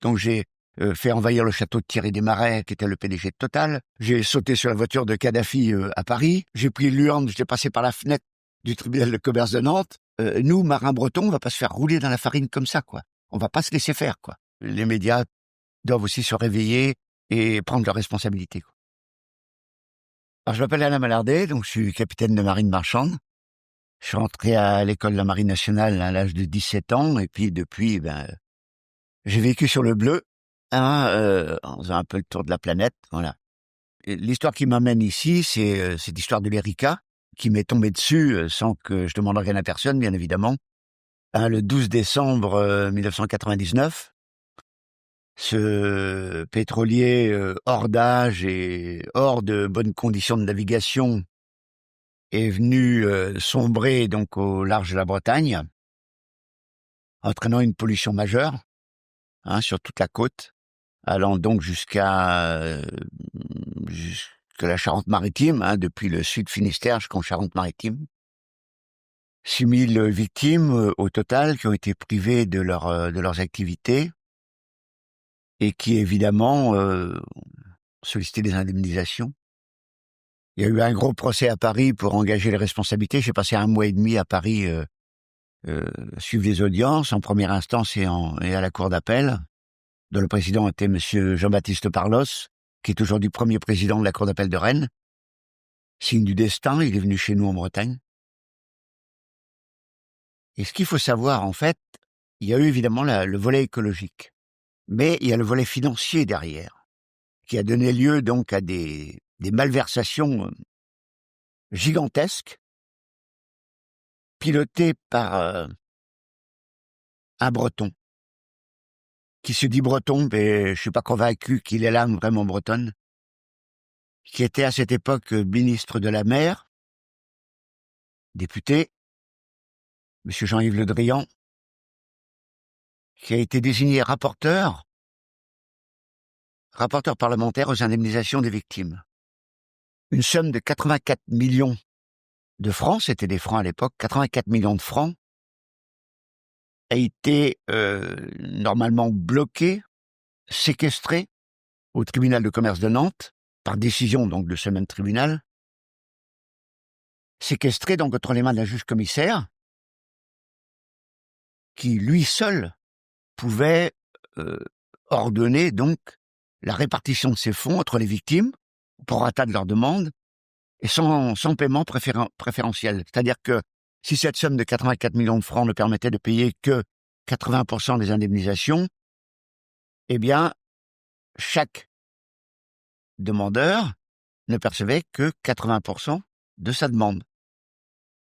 Donc j'ai fait envahir le château de Thierry Desmarais, qui était le PDG de Total. J'ai sauté sur la voiture de Kadhafi à Paris. J'ai pris l'urne, j'étais passé par la fenêtre du tribunal de commerce de Nantes. Nous, marins bretons, on va pas se faire rouler dans la farine comme ça, quoi. On va pas se laisser faire, quoi. Les médias doivent aussi se réveiller et prendre leurs responsabilités, quoi. Alors, je m'appelle Alain Malardet, donc je suis capitaine de marine marchande. Je suis rentré à l'école de la Marine nationale à l'âge de 17 ans, et puis depuis, j'ai vécu sur le bleu, en faisant un peu le tour de la planète, voilà. Et l'histoire qui m'amène ici, c'est cette histoire de l'Erika, qui m'est tombée dessus sans que je demande rien à personne, bien évidemment. Le 12 décembre 1999, ce pétrolier hors d'âge et hors de bonnes conditions de navigation est venu sombrer donc au large de la Bretagne, entraînant une pollution majeure sur toute la côte, allant donc jusqu'à la Charente-Maritime, depuis le sud Finistère jusqu'en Charente-Maritime. 6000 victimes au total qui ont été privées de leurs activités et qui évidemment sollicitaient des indemnisations. Il y a eu un gros procès à Paris pour engager les responsabilités. J'ai passé 1 mois et demi à Paris suivre les audiences en première instance et à la cour d'appel, dont le président était monsieur Jean-Baptiste Parlos, qui est aujourd'hui premier président de la cour d'appel de Rennes. Signe du destin, il est venu chez nous en Bretagne. Et ce qu'il faut savoir, en fait, il y a eu évidemment le volet écologique, mais il y a le volet financier derrière, qui a donné lieu donc à des malversations gigantesques, pilotées par un breton, qui se dit breton, mais je suis pas convaincu qu'il ait l'âme vraiment bretonne, qui était à cette époque ministre de la Mer, député, monsieur Jean-Yves Le Drian, qui a été désigné rapporteur parlementaire aux indemnisations des victimes. Une somme de 84 millions de francs, c'était des francs à l'époque, 84 millions de francs, a été normalement bloqué, séquestré au tribunal de commerce de Nantes, par décision donc de ce même tribunal, séquestré donc entre les mains d'un juge-commissaire, qui lui seul pouvait ordonner donc la répartition de ces fonds entre les victimes, au prorata de leur demande, et sans paiement préférentiel. C'est-à-dire que si cette somme de 84 millions de francs ne permettait de payer que 80% des indemnisations, eh bien, chaque demandeur ne percevait que 80% de sa demande.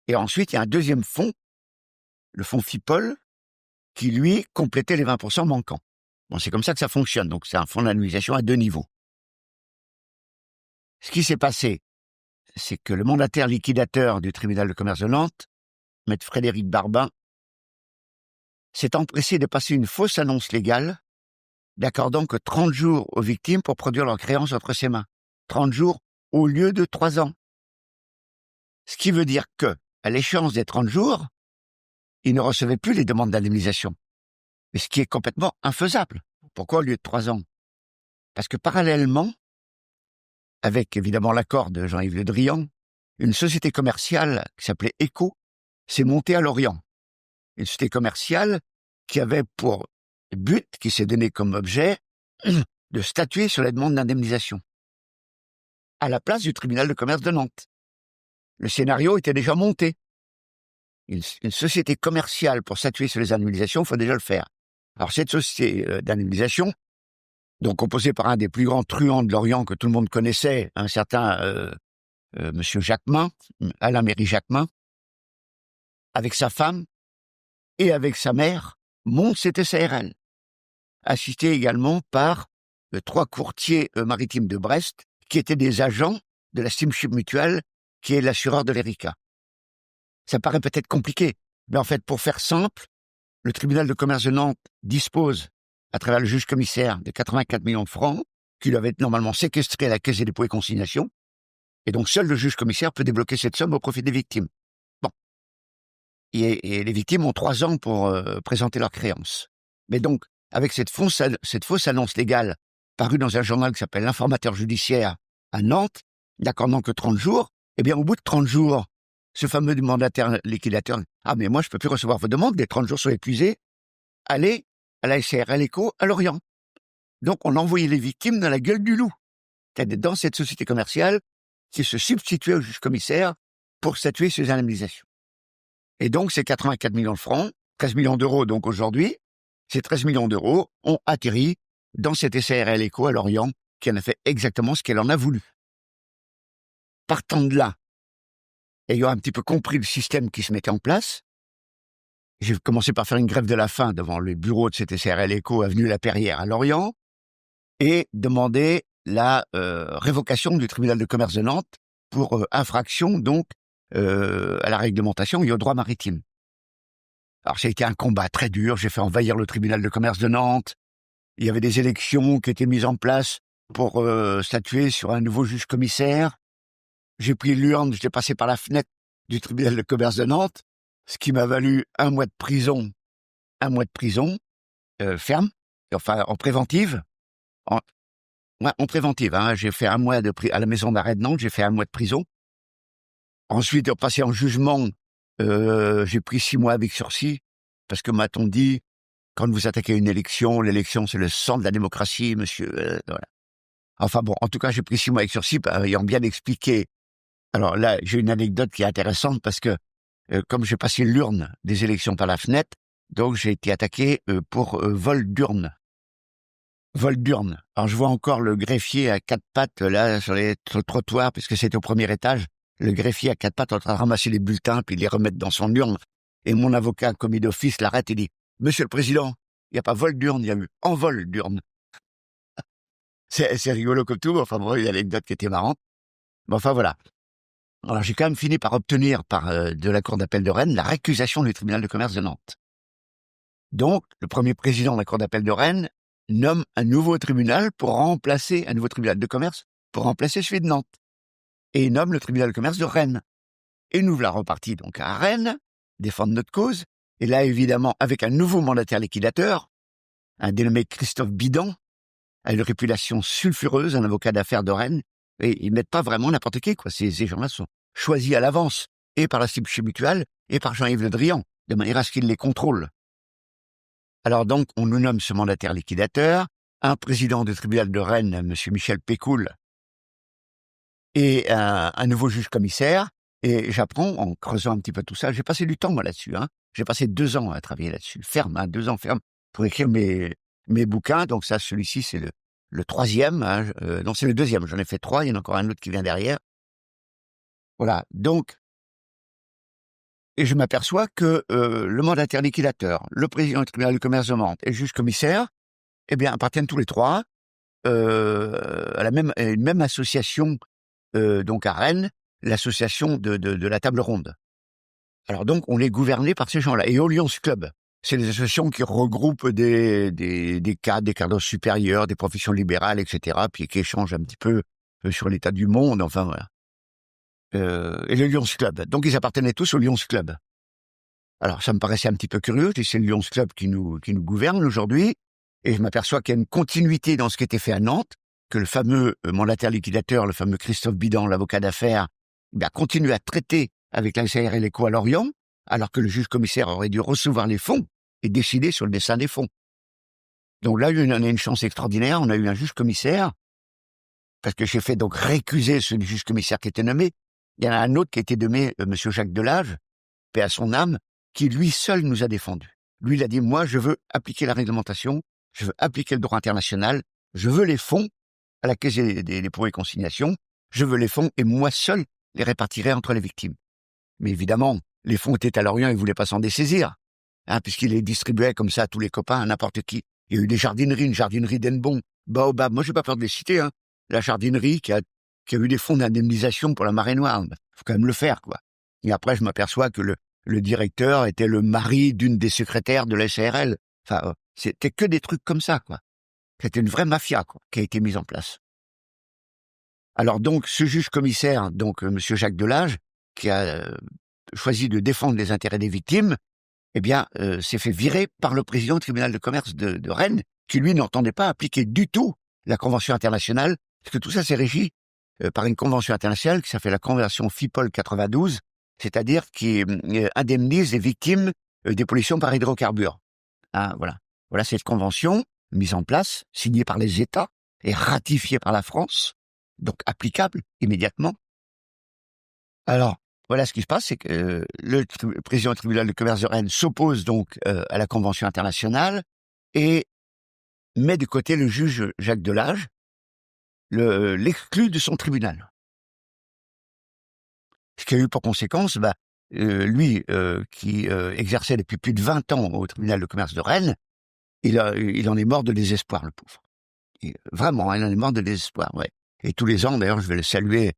Et ensuite, il y a un deuxième fonds, le fonds FIPOL, qui, lui, complétait les 20% manquants. Bon, c'est comme ça que ça fonctionne. Donc, c'est un fonds d'indemnisation à 2 niveaux. Ce qui s'est passé, c'est que le mandataire liquidateur du tribunal de commerce de Nantes, maître Frédéric Barbin, s'est empressé de passer une fausse annonce légale, n'accordant que 30 jours aux victimes pour produire leur créance entre ses mains. 30 jours au lieu de 3 ans. Ce qui veut dire que, à l'échéance des 30 jours, il ne recevait plus les demandes d'indemnisation. Mais ce qui est complètement infaisable. Pourquoi au lieu de 3 ans? Parce que parallèlement, avec évidemment l'accord de Jean-Yves Le Drian, une société commerciale qui s'appelait Eco s'est montée à Lorient. Une société commerciale qui avait pour but, qui s'est donné comme objet, de statuer sur les demandes d'indemnisation, à la place du tribunal de commerce de Nantes. Le scénario était déjà monté. Une société commerciale pour statuer sur les indemnisations, il faut déjà le faire. Alors cette société d'indemnisation, donc composée par un des plus grands truands de l'Orient que tout le monde connaissait, un certain monsieur Jacquemin, Alain-Méry Jacquemin, avec sa femme et avec sa mère, monte cette SARL, assisté également par 3 courtiers maritimes de Brest, qui étaient des agents de la Steamship Mutual, qui est l'assureur de l'Erika. Ça paraît peut-être compliqué, mais en fait, pour faire simple, le tribunal de commerce de Nantes dispose, à travers le juge-commissaire, de 84 millions de francs, qui doivent être normalement séquestrés à la Caisse des dépôts et consignations, et donc seul le juge-commissaire peut débloquer cette somme au profit des victimes. Bon. Et les victimes ont 3 ans pour présenter leur créance. Mais donc, avec cette fausse annonce légale parue dans un journal qui s'appelle l'Informateur judiciaire à Nantes, n'accordant que 30 jours, eh bien, au bout de 30 jours, ce fameux mandataire liquidateur, ah, mais moi, je peux plus recevoir vos demandes, les 30 jours sont épuisés, allez à la SARL Eco à Lorient. Donc, on envoyait les victimes dans la gueule du loup. C'est-à-dire dans cette société commerciale qui se substituait au juge commissaire pour statuer sur les indemnisations. Et donc, ces 84 millions de francs, 13 millions d'euros donc aujourd'hui, ces 13 millions d'euros ont atterri dans cette SARL Eco à Lorient qui en a fait exactement ce qu'elle en a voulu. Partant de là, ayant un petit peu compris le système qui se mettait en place, j'ai commencé par faire une grève de la faim devant le bureau de cette SARL Eco avenue La Perrière à Lorient et demander la révocation du tribunal de commerce de Nantes pour infraction donc à la réglementation et au droit maritime. Alors ça a été un combat très dur, j'ai fait envahir le tribunal de commerce de Nantes, il y avait des élections qui étaient mises en place pour statuer sur un nouveau juge commissaire, j'ai pris l'urne, je l'ai passé par la fenêtre du tribunal de commerce de Nantes, ce qui m'a valu 1 mois de prison ferme, enfin en préventive, en préventive, hein, j'ai fait 1 mois à la maison d'arrêt de Nantes, j'ai fait 1 mois de prison. Ensuite, passé en jugement, j'ai pris 6 mois avec sursis, parce que m'a-t-on dit, quand vous attaquez une élection, l'élection c'est le sang de la démocratie, monsieur. Voilà. Enfin bon, en tout cas, j'ai pris 6 mois avec sursis, ayant bien expliqué. Alors là, j'ai une anecdote qui est intéressante, parce que comme j'ai passé l'urne des élections par la fenêtre, donc j'ai été attaqué pour vol d'urne. Vol d'urne. Alors je vois encore le greffier à 4 pattes là sur le trottoir, puisque c'était au premier étage, le greffier à 4 pattes en train de ramasser les bulletins puis les remettre dans son urne. Et mon avocat, commis d'office, l'arrête et dit « Monsieur le Président, il n'y a pas vol d'urne, il y a eu envol d'urne. » C'est rigolo comme tout, enfin bon, il y a l'anecdote qui était marrante. Mais enfin voilà. Alors j'ai quand même fini par obtenir de la Cour d'appel de Rennes la récusation du tribunal de commerce de Nantes. Donc, le premier président de la Cour d'appel de Rennes nomme un nouveau tribunal un nouveau tribunal de commerce pour remplacer celui de Nantes. Et il nomme le tribunal de commerce de Rennes. Et nous voilà repartis donc à Rennes, défendre notre cause. Et là, évidemment, avec un nouveau mandataire liquidateur, un dénommé Christophe Bidan, à une réputation sulfureuse, un avocat d'affaires de Rennes. Et ils mettent pas vraiment n'importe qui, quoi. Ces gens-là sont choisis à l'avance, et par la Cité Mutuelle, et par Jean-Yves Le Drian, de manière à ce qu'ils les contrôlent. Alors donc, on nous nomme ce mandataire liquidateur, un président du tribunal de Rennes, M. Michel Pécoul, et un nouveau juge commissaire, et j'apprends, en creusant un petit peu tout ça, j'ai passé du temps moi là-dessus, hein. J'ai passé 2 ans à travailler là-dessus, ferme, hein, 2 ans ferme, pour écrire mes bouquins, donc ça, celui-ci, c'est le 3e, hein, non, c'est le 2e, j'en ai fait 3, il y en a encore un autre qui vient derrière. Voilà, donc, et je m'aperçois que le mandataire liquidateur, le président du tribunal du commerce de Nantes et le juge commissaire, eh bien, appartiennent tous les 3 à une même association, donc à Rennes, l'association de la Table Ronde. Alors donc, on est gouverné par ces gens-là. Et au Lions Club, c'est des associations qui regroupent des cadres supérieurs, des professions libérales, etc., puis qui échangent un petit peu sur l'état du monde, enfin voilà. Et le Lions Club. Donc, ils appartenaient tous au Lions Club. Alors, ça me paraissait un petit peu curieux. Je dis, c'est le Lions Club qui nous gouverne aujourd'hui. Et je m'aperçois qu'il y a une continuité dans ce qui était fait à Nantes, que le fameux mandataire liquidateur, le fameux Christophe Bidan, l'avocat d'affaires, continue à traiter avec la SARL Eco à Lorient, alors que le juge commissaire aurait dû recevoir les fonds et décider sur le dessin des fonds. Donc là, on a une chance extraordinaire. On a eu un juge commissaire, parce que j'ai fait donc récuser ce juge commissaire qui était nommé. Il y en a un autre qui a été nommé, M. Jacques Delage, paix à son âme, qui lui seul nous a défendus. Lui, il a dit, moi, je veux appliquer la réglementation, je veux appliquer le droit international, je veux les fonds à la Caisse des dépôts et consignations, je veux les fonds et moi seul les répartirai entre les victimes. Mais évidemment, les fonds étaient à Lorient, il ne voulait pas s'en dessaisir, hein, puisqu'il les distribuait comme ça à tous les copains, à n'importe qui. Il y a eu des jardineries, une jardinerie d'Henbon, Baobab, moi j'ai pas peur de les citer, hein, la jardinerie qui a eu des fonds d'indemnisation pour la marée noire. Faut quand même le faire, quoi. Et après, je m'aperçois que le directeur était le mari d'une des secrétaires de la SARL. Enfin, c'était que des trucs comme ça, quoi. C'était une vraie mafia, quoi, qui a été mise en place. Alors donc, ce juge commissaire, donc Monsieur Jacques Delage, qui a choisi de défendre les intérêts des victimes, s'est fait virer par le président du tribunal de commerce de Rennes, qui lui n'entendait pas appliquer du tout la convention internationale, parce que tout ça c'est régi par une convention internationale qui s'appelle la convention FIPOL 92, c'est-à-dire qui indemnise les victimes des pollutions par hydrocarbures. Ah, voilà cette convention mise en place, signée par les États et ratifiée par la France, donc applicable immédiatement. Alors, voilà ce qui se passe, c'est que le président du tribunal de commerce de Rennes s'oppose donc à la convention internationale et met de côté le juge Jacques Delage, l'exclut de son tribunal. Ce qui a eu pour conséquence, lui qui exerçait depuis plus de 20 ans au tribunal de commerce de Rennes, il en est mort de désespoir, le pauvre. Vraiment, il en est mort de désespoir, ouais. Et tous les ans, d'ailleurs, je vais le saluer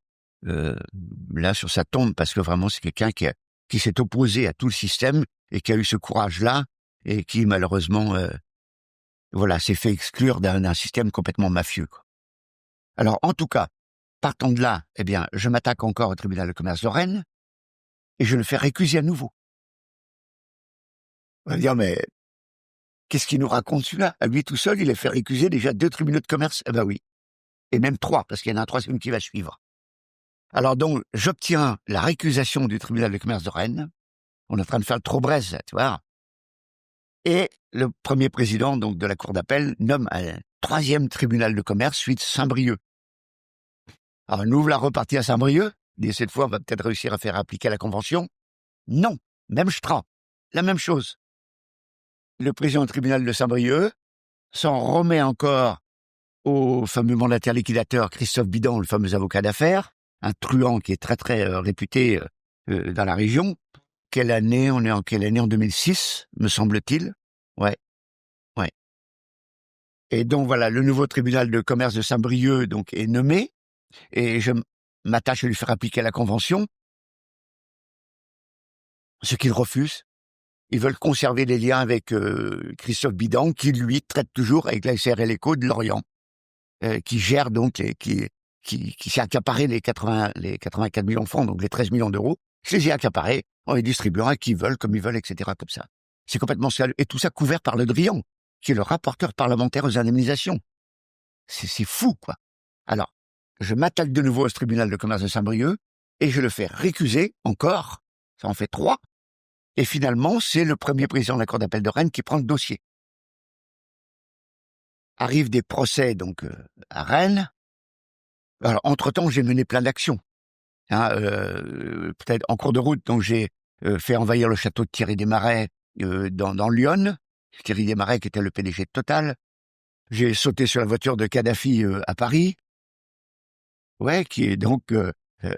là sur sa tombe, parce que vraiment c'est quelqu'un qui s'est opposé à tout le système et qui a eu ce courage-là et qui malheureusement s'est fait exclure d'un système complètement mafieux, quoi. Alors en tout cas, partant de là, je m'attaque encore au tribunal de commerce de Rennes et je le fais récuser à nouveau. On va dire, mais qu'est-ce qu'il nous raconte celui-là? À lui tout seul, il a fait récuser déjà 2 tribunaux de commerce. Eh ben oui, et même 3, parce qu'il y en a un troisième qui va suivre. Alors donc, j'obtiens la récusation du tribunal de commerce de Rennes. On est en train de faire le trop-braise, là, tu vois. Et le premier président donc de la cour d'appel nomme un 3e tribunal de commerce, suite Saint-Brieuc. Alors, on ouvre la repartie à Saint-Brieuc. Et cette fois, on va peut-être réussir à faire appliquer la convention. Non, même Stra, la même chose. Le président du tribunal de Saint-Brieuc s'en remet encore au fameux mandataire liquidateur Christophe Bidan, le fameux avocat d'affaires, un truand qui est très très réputé dans la région. Quelle année? On est en quelle année? En 2006, me semble-t-il. Ouais. Et donc voilà, le nouveau tribunal de commerce de Saint-Brieuc donc est nommé, et je m'attache à lui faire appliquer la convention, ce qu'il refuse. Ils veulent conserver les liens avec Christophe Bidan, qui lui traite toujours avec la SRL Eco de Lorient, qui gère donc qui s'est accaparé les 84 millions de francs, donc les 13 millions d'euros, qui les a accaparés en les distribuant à qui veulent, comme ils veulent, etc. comme ça. C'est complètement scandaleux. Et tout ça couvert par Le Drian, qui est le rapporteur parlementaire aux indemnisations. C'est fou, quoi. Alors, je m'attaque de nouveau au tribunal de commerce de Saint-Brieuc et je le fais récuser encore. Ça en fait 3. Et finalement, c'est le premier président de la cour d'appel de Rennes qui prend le dossier. Arrivent des procès donc à Rennes. Alors, entre-temps, j'ai mené plein d'actions. Peut-être en cours de route, donc j'ai fait envahir le château de Thierry Desmarais dans l'Yonne. Thierry Desmarais qui était le PDG de Total. J'ai sauté sur la voiture de Kadhafi à Paris. Ouais, qui est donc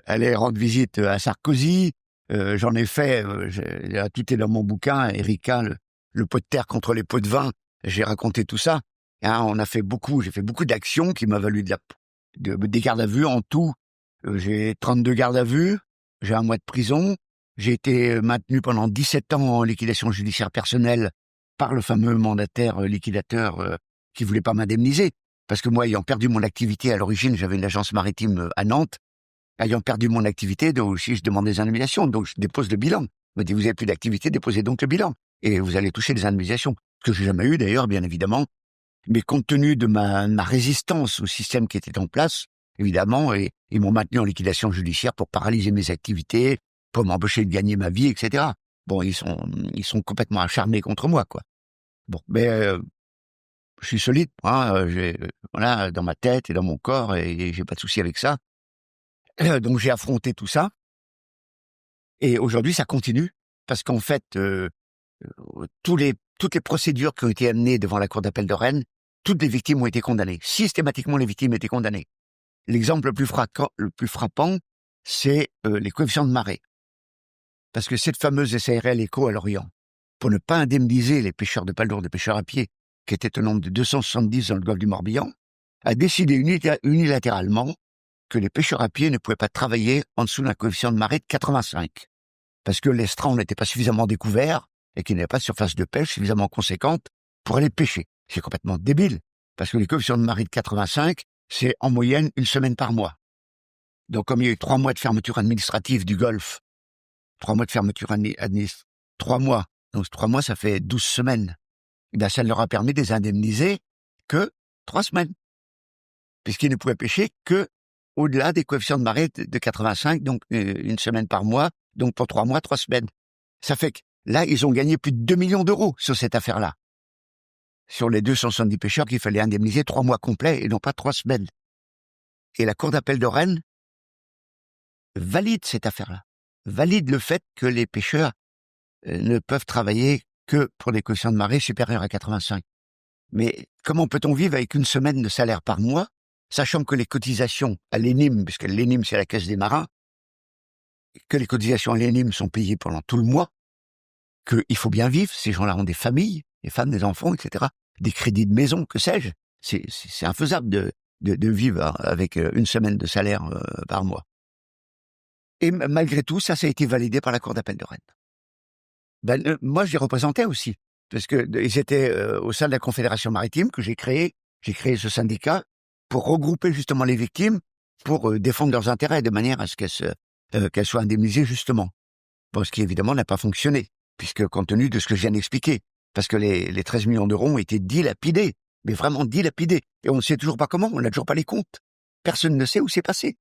allé rendre visite à Sarkozy. J'en ai fait, tout est dans mon bouquin, Erika, le pot de terre contre les pots de vin. J'ai raconté tout ça. J'ai fait beaucoup d'actions qui m'a valu des gardes à vue. En tout, j'ai 32 gardes à vue, j'ai 1 mois de prison. J'ai été maintenu pendant 17 ans en liquidation judiciaire personnelle par le fameux mandataire liquidateur qui voulait pas m'indemniser. Parce que moi, ayant perdu mon activité à l'origine, j'avais une agence maritime à Nantes. Ayant perdu mon activité, donc aussi je demande des indemnisations, donc je dépose le bilan. On me dit, vous n'avez plus d'activité, déposez donc le bilan. Et vous allez toucher des indemnisations. Ce que j'ai jamais eu d'ailleurs, bien évidemment. Mais compte tenu de ma résistance au système qui était en place, évidemment, et ils m'ont maintenu en liquidation judiciaire pour paralyser mes activités, pour m'empêcher de gagner ma vie, etc. Bon, ils sont complètement acharnés contre moi, quoi. Bon, mais je suis solide, dans ma tête et dans mon corps, et j'ai pas de souci avec ça. Donc j'ai affronté tout ça. Et aujourd'hui, ça continue, parce qu'en fait, toutes les procédures qui ont été amenées devant la cour d'appel de Rennes, toutes les victimes ont été condamnées. Systématiquement, les victimes étaient condamnées. L'exemple le plus frappant, c'est les coefficients de marée. Parce que cette fameuse SARL Eco à Lorient, pour ne pas indemniser les pêcheurs de palourdes, des pêcheurs à pied, qui étaient au nombre de 270 dans le golfe du Morbihan, a décidé unilatéralement que les pêcheurs à pied ne pouvaient pas travailler en dessous d'un coefficient de marée de 85. Parce que l'estran n'était pas suffisamment découvert et qu'il n'y avait pas de surface de pêche suffisamment conséquente pour aller pêcher. C'est complètement débile. Parce que les coefficients de marée de 85, c'est en moyenne 1 semaine par mois. Donc comme il y a eu 3 mois de fermeture administrative du golfe, 3 mois de fermeture 3 mois Donc 3 mois, ça fait 12 semaines. Eh bien, ça leur a permis de les indemniser que 3 semaines, puisqu'ils ne pouvaient pêcher que au-delà des coefficients de marée de 85, donc 1 semaine par mois, donc pour 3 mois, 3 semaines. Ça fait que là, ils ont gagné plus de 2 millions d'euros sur cette affaire-là. Sur les 270 pêcheurs qu'il fallait indemniser 3 mois complets et non pas 3 semaines. Et la Cour d'appel de Rennes valide cette affaire-là, valide le fait que les pêcheurs ne peuvent travailler que pour des coefficients de marée supérieurs à 85. Mais comment peut-on vivre avec 1 semaine de salaire par mois, sachant que les cotisations à l'ENIM, puisque l'ENIM c'est la caisse des marins, que les cotisations à l'ENIM sont payées pendant tout le mois, qu'il faut bien vivre, ces gens-là ont des familles, des femmes, des enfants, etc., des crédits de maison, que sais-je. C'est infaisable de vivre avec 1 semaine de salaire par mois. Et malgré tout, ça a été validé par la Cour d'appel de Rennes. Moi, je les représentais aussi, parce que ils étaient au sein de la Confédération maritime que j'ai créé ce syndicat pour regrouper justement les victimes, pour défendre leurs intérêts de manière à ce qu'elles soient indemnisées justement. Bon, ce qui évidemment n'a pas fonctionné, puisque compte tenu de ce que je viens d'expliquer, parce que les 13 millions d'euros ont été dilapidés, mais vraiment dilapidés, et on ne sait toujours pas comment, on n'a toujours pas les comptes. Personne ne sait où c'est passé.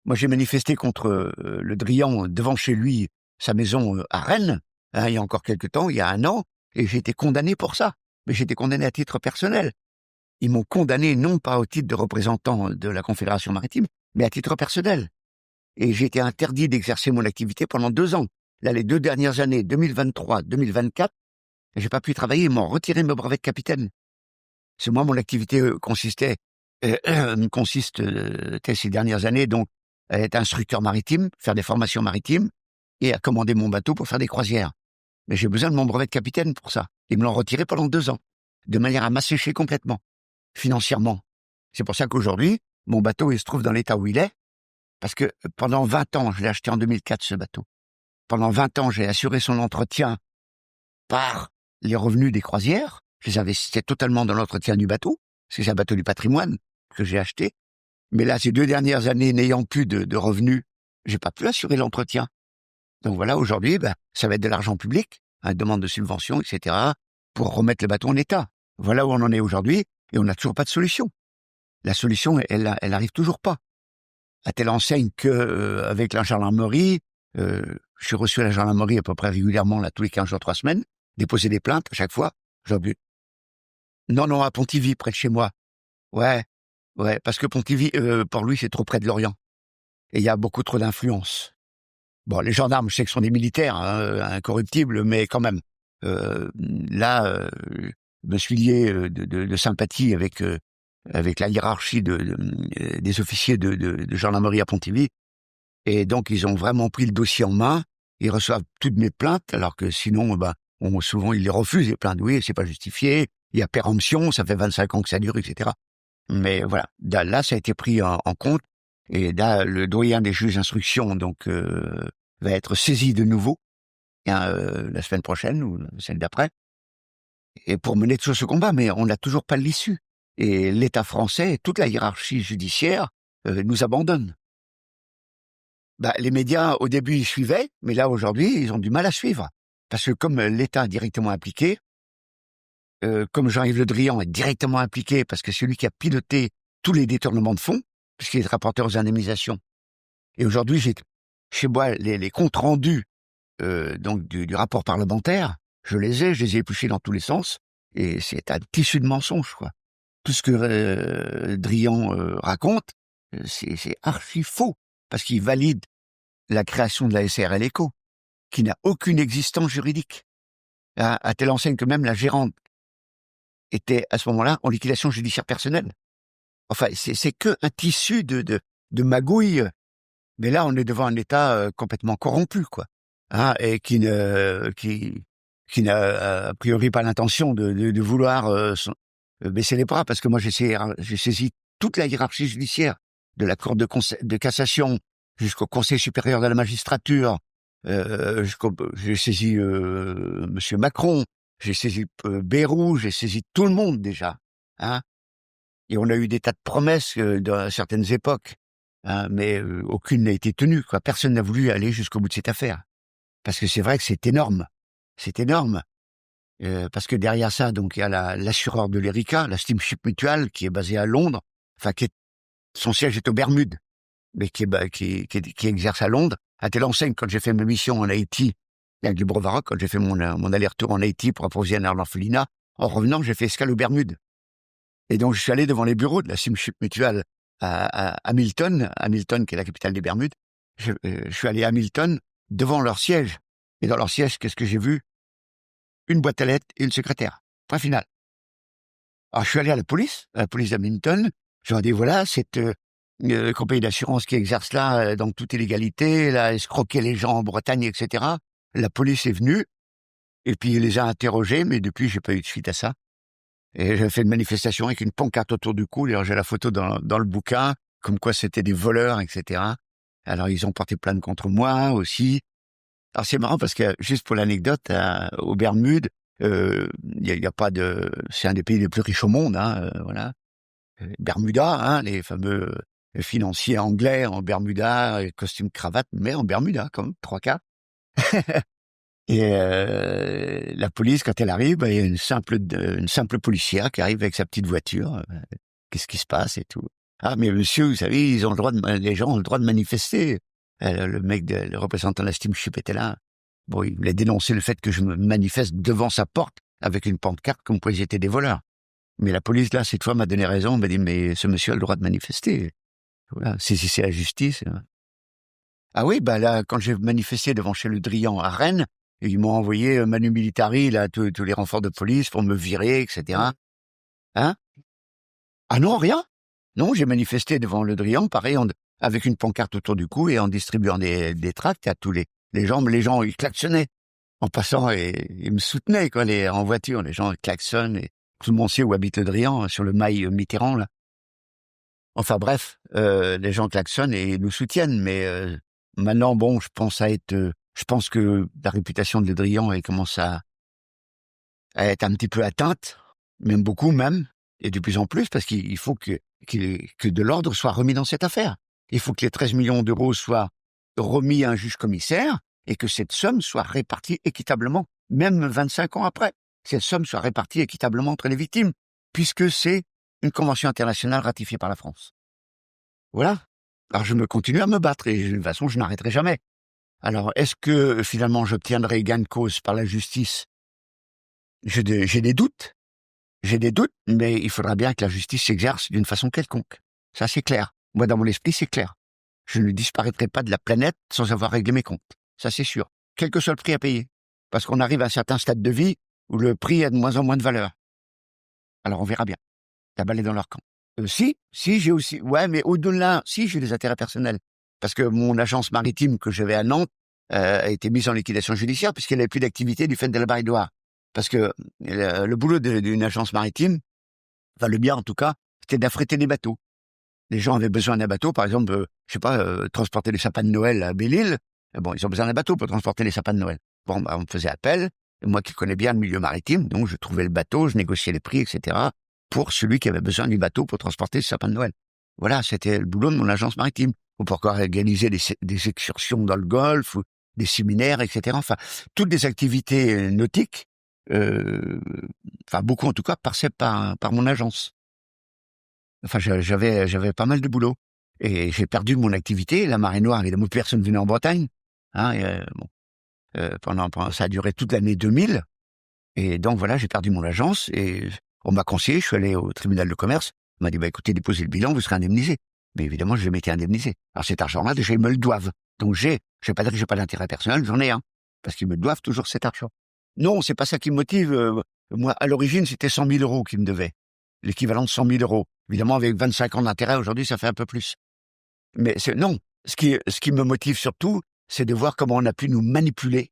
Moi, j'ai manifesté contre le Drian devant chez lui, sa maison à Rennes, il y a encore quelque temps, il y a 1 an, et j'ai été condamné pour ça. Mais j'ai été condamné à titre personnel. Ils m'ont condamné non pas au titre de représentant de la Confédération maritime, mais à titre personnel. Et j'ai été interdit d'exercer mon activité pendant 2 ans. Là, les 2 dernières années, 2023, 2024, j'ai pas pu travailler, ils m'ont retiré mes brevets de capitaine. C'est moi, mon activité consiste ces dernières années, donc, à être instructeur maritime, faire des formations maritimes, et à commander mon bateau pour faire des croisières. Mais j'ai besoin de mon brevet de capitaine pour ça. Ils me l'ont retiré pendant 2 ans, de manière à m'assécher complètement, financièrement. C'est pour ça qu'aujourd'hui, mon bateau, il se trouve dans l'état où il est, parce que pendant 20 ans, je l'ai acheté en 2004, ce bateau. Pendant 20 ans, j'ai assuré son entretien par les revenus des croisières. Je les investissais totalement dans l'entretien du bateau, parce que c'est un bateau du patrimoine que j'ai acheté. Mais là, ces 2 dernières années, n'ayant plus de revenus, j'ai pas pu assurer l'entretien. Donc voilà, aujourd'hui, ça va être de l'argent public, demande de subvention, etc., pour remettre le bateau en état. Voilà où on en est aujourd'hui, et on n'a toujours pas de solution. La solution, elle arrive toujours pas. À telle enseigne que, avec la gendarmerie, je suis reçu à la gendarmerie à peu près régulièrement, là, tous les 15 jours, 3 semaines, déposer des plaintes à chaque fois. Non, à Pontivy, près de chez moi. Ouais, parce que Pontivy, pour lui, c'est trop près de l'Orient. Et il y a beaucoup trop d'influence. Bon, les gendarmes, je sais que ce sont des militaires, incorruptibles, mais quand même. Là, je me suis lié de sympathie avec la hiérarchie des officiers de gendarmerie à Pontivy. Et donc, ils ont vraiment pris le dossier en main. Ils reçoivent toutes mes plaintes, alors que sinon, souvent, ils les refusent, les plaintes. Oui, c'est pas justifié. Il y a péremption, ça fait 25 ans que ça dure, etc. Mais voilà, là, ça a été pris en compte. Et là, le doyen des juges d'instruction, donc, va être saisi de nouveau, la semaine prochaine ou celle d'après, et pour mener tout ce combat, mais on n'a toujours pas l'issue. Et l'État français, toute la hiérarchie judiciaire, nous abandonne. Les médias, au début, ils suivaient, mais là, aujourd'hui, ils ont du mal à suivre. Parce que comme l'État est directement impliqué, comme Jean-Yves Le Drian est directement impliqué, parce que c'est lui qui a piloté tous les détournements de fonds, puisqu'il est rapporteur aux indemnisations. Et aujourd'hui, j'ai chez moi les comptes rendus donc du rapport parlementaire, je les ai épluchés dans tous les sens, et c'est un tissu de mensonges, quoi. Tout ce que Drian raconte, c'est archi faux, parce qu'il valide la création de la SARL Eco, qui n'a aucune existence juridique, à telle enseigne que même la gérante était à ce moment-là en liquidation judiciaire personnelle. Enfin, c'est que un tissu de magouilles, mais là on est devant un État complètement corrompu, quoi. Et qui n'a a priori pas l'intention de vouloir baisser les bras, parce que moi j'ai saisi toute la hiérarchie judiciaire, de la Cour de cassation jusqu'au Conseil supérieur de la magistrature, j'ai saisi Monsieur Macron, j'ai saisi Bayrou, j'ai saisi tout le monde déjà, et on a eu des tas de promesses dans certaines époques, mais aucune n'a été tenue, quoi. Personne n'a voulu aller jusqu'au bout de cette affaire. Parce que c'est vrai que c'est énorme. C'est énorme. Parce que derrière ça, donc, il y a l'assureur de l'Erika, la Steamship Mutual, qui est basée à Londres, enfin, son siège est aux Bermudes, mais qui exerce à Londres. À telle enseigne, quand j'ai fait ma mission en Haïti, avec le Brevard, quand j'ai fait mon aller-retour en Haïti pour approvisionner l'orphelinat, en revenant, j'ai fait escale aux Bermudes. Et donc, je suis allé devant les bureaux de la Steamship Mutual à Hamilton, qui est la capitale des Bermudes. Je suis allé à Hamilton, devant leur siège. Et dans leur siège, qu'est-ce que j'ai vu? Une boîte à lettres et une secrétaire. Point final. Alors, je suis allé à la police d'Hamilton. Je leur ai dit, voilà, cette compagnie d'assurance qui exerce là, dans toute illégalité, elle a escroqué les gens en Bretagne, etc. La police est venue, et puis il les a interrogés, mais depuis, j'ai pas eu de suite à ça. Et j'ai fait une manifestation avec une pancarte autour du cou. D'ailleurs, j'ai la photo dans le bouquin, comme quoi c'était des voleurs, etc. Alors, ils ont porté plainte contre moi aussi. Alors, c'est marrant parce que, juste pour l'anecdote, aux Bermudes, y a pas de... C'est un des pays les plus riches au monde, hein, voilà. Bermuda, hein, les fameux financiers anglais en Bermuda, costume cravate, mais en Bermuda, quand même, 3 quarts. Et la police, quand elle arrive, il y a une simple policière qui arrive avec sa petite voiture. Qu'est-ce qui se passe et tout. Ah, mais monsieur, vous savez, les gens ont le droit de manifester. Le représentant de la Steamship était là. Bon, il voulait dénoncer le fait que je me manifeste devant sa porte avec une pancarte comme quoi ils étaient des voleurs. Mais la police, là, cette fois, m'a donné raison, m'a dit, mais ce monsieur a le droit de manifester. Voilà, si c'est la justice. Ah oui, là, quand j'ai manifesté devant chez Le Drian à Rennes, ils m'ont envoyé Manu Militari, là, tous les renforts de police pour me virer, etc. Hein? Ah non, rien. Non, j'ai manifesté devant Le Drian, pareil, avec une pancarte autour du cou et en distribuant des tracts à tous les gens. Les gens, ils klaxonnaient en passant et ils me soutenaient, quoi, en voiture. Les gens klaxonnent et tout le monde sait où habite Le Drian, sur le mail Mitterrand, là. Enfin bref, les gens klaxonnent et nous soutiennent, mais maintenant, bon, je pense que la réputation de Le Drian, elle commence à être un petit peu atteinte, même beaucoup même, et de plus en plus, parce qu'il faut que de l'ordre soit remis dans cette affaire. Il faut que les 13 millions d'euros soient remis à un juge commissaire et que cette somme soit répartie équitablement, même 25 ans après. Cette somme soit répartie équitablement entre les victimes, puisque c'est une convention internationale ratifiée par la France. Voilà. Alors je continue à me battre et de toute façon je n'arrêterai jamais. Alors est-ce que finalement j'obtiendrai gain de cause par la justice? J'ai des doutes. J'ai des doutes, mais il faudra bien que la justice s'exerce d'une façon quelconque. Ça c'est clair. Moi dans mon esprit c'est clair. Je ne disparaîtrai pas de la planète sans avoir réglé mes comptes. Ça c'est sûr. Quel que soit le prix à payer. Parce qu'on arrive à un certain stade de vie où le prix a de moins en moins de valeur. Alors on verra bien. La balle est dans leur camp. Si, j'ai aussi... Ouais, mais au-delà, si, j'ai des intérêts personnels. Parce que mon agence maritime que j'avais à Nantes a été mise en liquidation judiciaire puisqu'elle n'avait plus d'activité du fait de la baillidoire. Parce que le boulot d'une agence maritime, enfin le bien en tout cas, c'était d'affréter des bateaux. Les gens avaient besoin d'un bateau, par exemple, transporter les sapins de Noël à Belle-Île. Bon, ils ont besoin d'un bateau pour transporter les sapins de Noël. Bon, on me faisait appel. Et moi qui connais bien le milieu maritime, donc je trouvais le bateau, je négociais les prix, etc. pour celui qui avait besoin du bateau pour transporter le sapin de Noël. Voilà, c'était le boulot de mon agence maritime. Ou pour organiser des excursions dans le Golfe, ou des séminaires, etc. Enfin, toutes des activités nautiques, enfin beaucoup en tout cas, passaient par mon agence. Enfin, j'avais pas mal de boulot. Et j'ai perdu mon activité. La marée noire, évidemment, personne ne venait en Bretagne. Hein, ça a duré toute l'année 2000. Et donc voilà, j'ai perdu mon agence et on m'a conseillé, je suis allé au tribunal de commerce, on m'a dit, écoutez, déposez le bilan, vous serez indemnisé. Mais évidemment, je m'étais indemnisé. Alors cet argent-là, déjà, ils me le doivent. Donc je vais pas dire que j'ai pas d'intérêt personnel, j'en ai un. Parce qu'ils me doivent toujours cet argent. Non, c'est pas ça qui me motive. Moi, à l'origine, c'était 100 000 euros qu'ils me devaient. L'équivalent de 100 000 euros. Évidemment, avec 25 ans d'intérêt, aujourd'hui, ça fait un peu plus. Mais non. Ce qui me motive surtout, c'est de voir comment on a pu nous manipuler.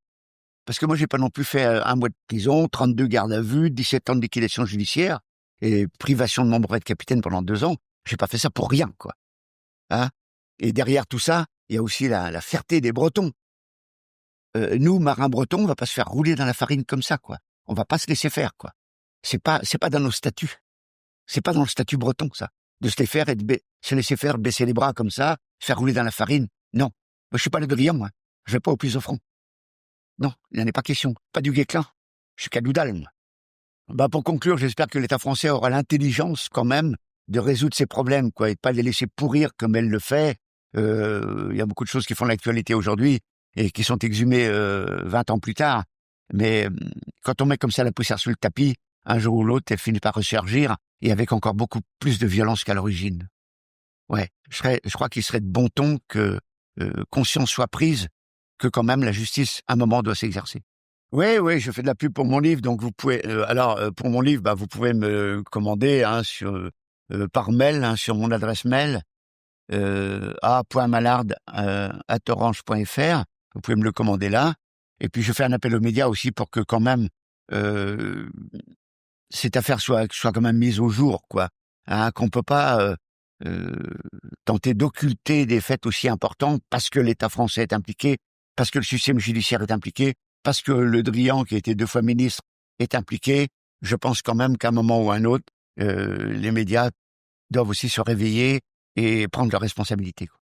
Parce que moi, j'ai pas non plus fait 1 mois de prison, 32 gardes à vue, 17 ans de liquidation judiciaire et privation de mon brevet de capitaine pendant 2 ans. J'ai pas fait ça pour rien, quoi. Hein? Et derrière tout ça, il y a aussi la fierté des Bretons. Nous, marins bretons, on va pas se faire rouler dans la farine comme ça, quoi. On va pas se laisser faire, quoi. C'est pas dans nos statuts. C'est pas dans le statut breton, ça. De se les faire et se laisser faire, baisser les bras comme ça, se faire rouler dans la farine. Non. Moi, je suis pas le Drian, moi. Je vais pas au plus au front. Non, il n'en est pas question. Pas du Guesclin. Je suis Cadoudal, moi. Pour conclure, j'espère que l'État français aura l'intelligence, quand même, de résoudre ses problèmes, quoi, et de pas les laisser pourrir comme elle le fait. Il y a beaucoup de choses qui font l'actualité aujourd'hui et qui sont exhumées 20 ans plus tard. Mais quand on met comme ça la poussière sous le tapis, un jour ou l'autre, elle finit par ressurgir, et avec encore beaucoup plus de violence qu'à l'origine. Ouais, je crois qu'il serait de bon ton que conscience soit prise que quand même la justice, à un moment, doit s'exercer. Oui, oui, je fais de la pub pour mon livre, donc vous pouvez. Pour mon livre, vous pouvez me commander par mail, sur mon adresse mail a.malard@orange.fr. Vous pouvez me le commander là. Et puis je fais un appel aux médias aussi pour que quand même euh, cette affaire soit quand même mise au jour, quoi. Hein, qu'on peut pas euh, tenter d'occulter des faits aussi importants parce que l'État français est impliqué, parce que le système judiciaire est impliqué, parce que Le Drian, qui a été 2 fois ministre, est impliqué. Je pense quand même qu'à un moment ou à un autre, les médias doivent aussi se réveiller et prendre leurs responsabilités, quoi.